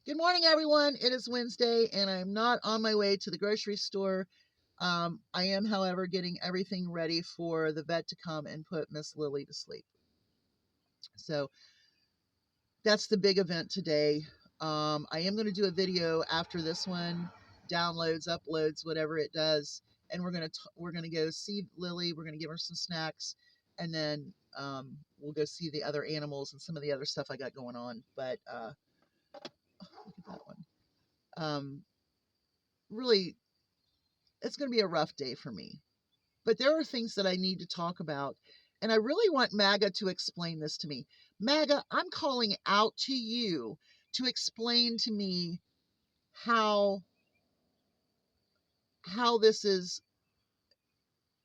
Good morning, everyone. It is Wednesday, and I'm not on my way to the grocery store. I am, however, getting everything ready for the vet to come and put Miss Lily to sleep. So that's the big event today. I am going to do a video after this one, downloads, uploads, whatever it does, and we're gonna go see Lily. We're gonna give her some snacks, and then we'll go see the other animals and some of the other stuff I got going on. But look at that one. Really, it's going to be a rough day for me. But there are things that I need to talk about. And I really want MAGA to explain this to me. MAGA, I'm calling out to you to explain to me how this is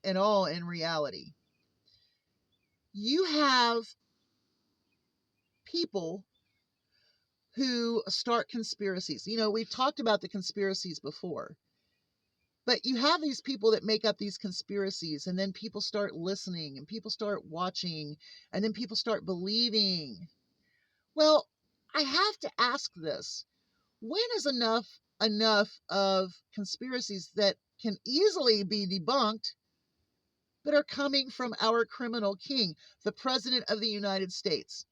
at all in reality. You have people who start conspiracies. You know, we've talked about the conspiracies before. But you have these people that make up these conspiracies, and then people start listening, and people start watching, and then people start believing. Well, I have to ask this. When is enough of conspiracies that can easily be debunked, but are coming from our criminal king, the President of the United States?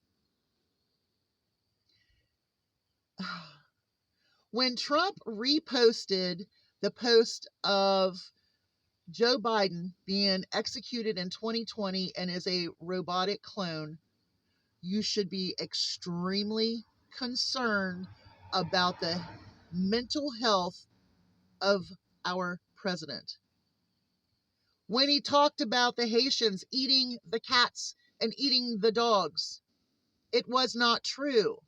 When Trump reposted the post of Joe Biden being executed in 2020 and is a robotic clone, you should be extremely concerned about the mental health of our president. When he talked about the Haitians eating the cats and eating the dogs, it was not true.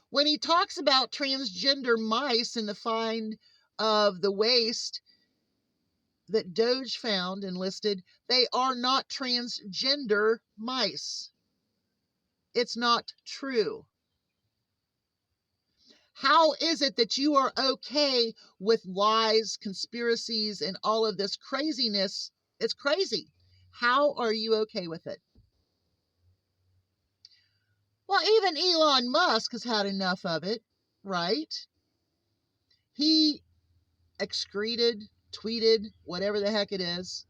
When he talks about transgender mice and the find of the waste that Doge found and listed, they are not transgender mice. It's not true. How is it that you are okay with lies, conspiracies, and all of this craziness? It's crazy. How are you okay with it? Well, even Elon Musk has had enough of it, right? He excreted, tweeted, whatever the heck it is,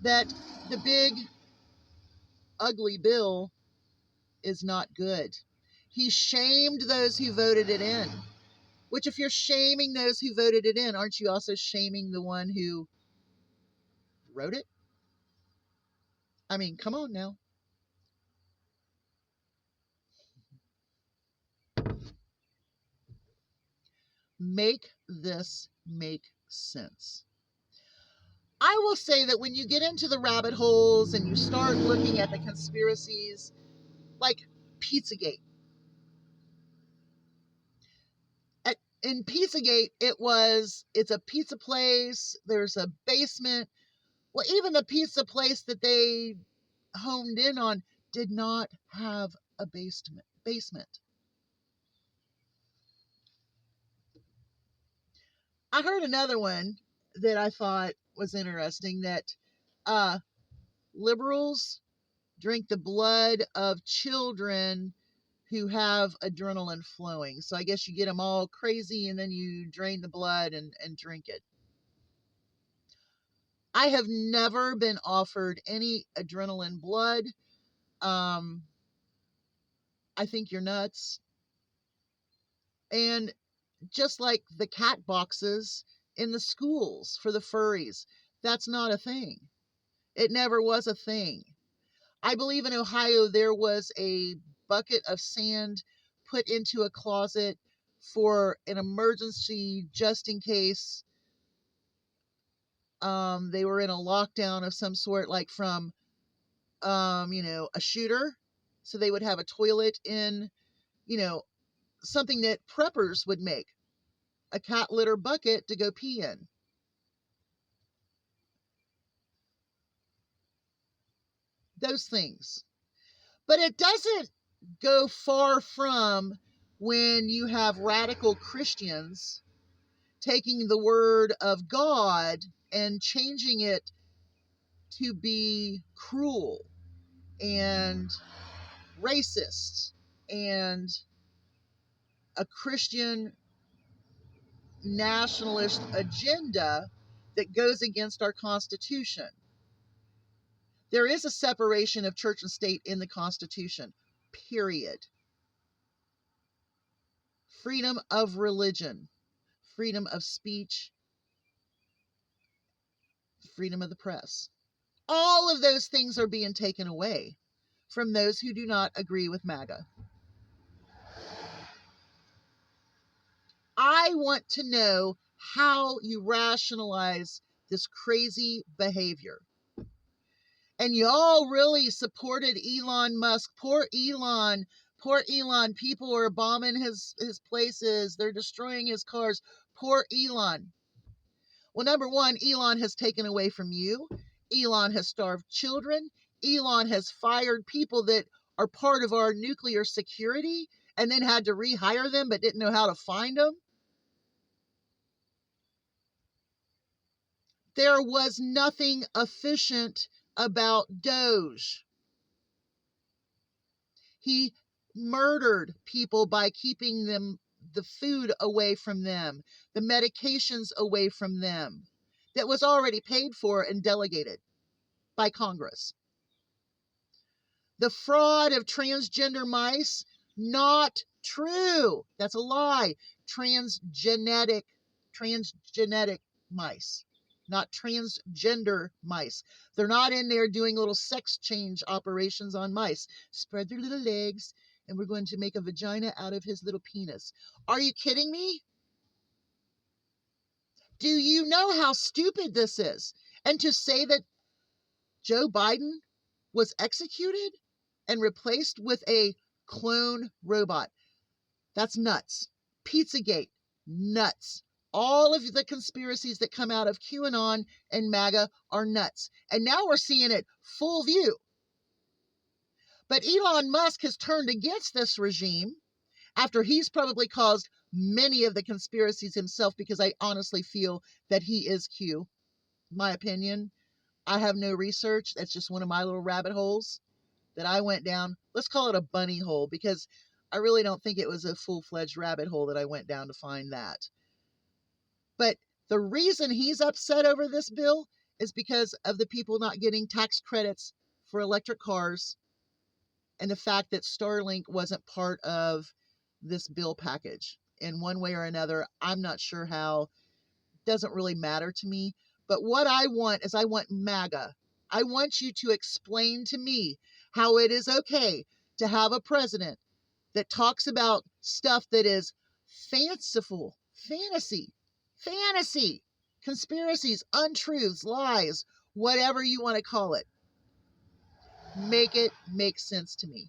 that the big, ugly bill is not good. He shamed those who voted it in. Which, if you're shaming those who voted it in, aren't you also shaming the one who wrote it? I mean, come on now. Make this make sense. I will say that when you get into the rabbit holes and you start looking at the conspiracies, like Pizzagate. In Pizzagate, it's a pizza place. There's a basement. Well, even the pizza place that they homed in on did not have a basement. I heard another one that I thought was interesting, that liberals drink the blood of children who have adrenaline flowing. So I guess you get them all crazy and then you drain the blood and drink it. I have never been offered any adrenaline blood. I think you're nuts. And just like the cat boxes in the schools for the furries, that's not a thing. It never was a thing. I believe in Ohio there was a bucket of sand put into a closet for an emergency, just in case they were in a lockdown of some sort, like from a shooter. So they would have a toilet in, something that preppers would make, a cat litter bucket to go pee in. Those things. But it doesn't go far from when you have radical Christians taking the word of God and changing it to be cruel and racist and a Christian nationalist agenda that goes against our Constitution. There is a separation of church and state in the Constitution, period. Freedom of religion, freedom of speech, freedom of the press. All of those things are being taken away from those who do not agree with MAGA. I want to know how you rationalize this crazy behavior. And you all really supported Elon Musk. Poor Elon. Poor Elon. People are bombing his places. They're destroying his cars. Poor Elon. Well, number one, Elon has taken away from you. Elon has starved children. Elon has fired people that are part of our nuclear security and then had to rehire them but didn't know how to find them. There was nothing efficient about Doge. He murdered people by keeping them the food away from them, the medications away from them that was already paid for and delegated by Congress. The fraud of transgender mice, not true. That's a lie. Transgenetic mice, not transgender mice. They're not in there doing little sex change operations on mice. Spread their little legs, and we're going to make a vagina out of his little penis. Are you kidding me? Do you know how stupid this is? And to say that Joe Biden was executed and replaced with a clone robot. That's nuts. Pizzagate, nuts. All of the conspiracies that come out of QAnon and MAGA are nuts. And now we're seeing it full view. But Elon Musk has turned against this regime after he's probably caused many of the conspiracies himself, because I honestly feel that he is Q. My opinion. I have no research. That's just one of my little rabbit holes that I went down. Let's call it a bunny hole, because I really don't think it was a full-fledged rabbit hole that I went down to find that. But the reason he's upset over this bill is because of the people not getting tax credits for electric cars and the fact that Starlink wasn't part of this bill package in one way or another. I'm not sure how. Doesn't really matter to me. But what I want is I want MAGA. I want you to explain to me how it is okay to have a president that talks about stuff that is fanciful, fantasy, conspiracies, untruths, lies, whatever you want to call it. Make it make sense to me.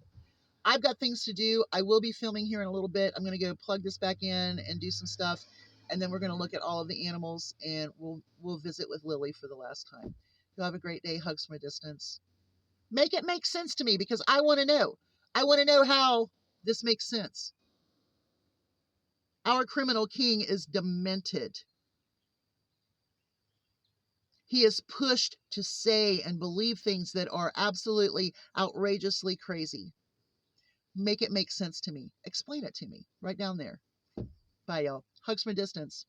I've got things to do. I will be filming here in a little bit. I'm going to go plug this back in and do some stuff. And then we're going to look at all of the animals, and we'll visit with Lily for the last time. You have a great day. Hugs from a distance. Make it make sense to me, because I want to know. I want to know how this makes sense. Our criminal king is demented. He is pushed to say and believe things that are absolutely outrageously crazy. Make it make sense to me. Explain it to me right down there. Bye, y'all. Hugs from a distance.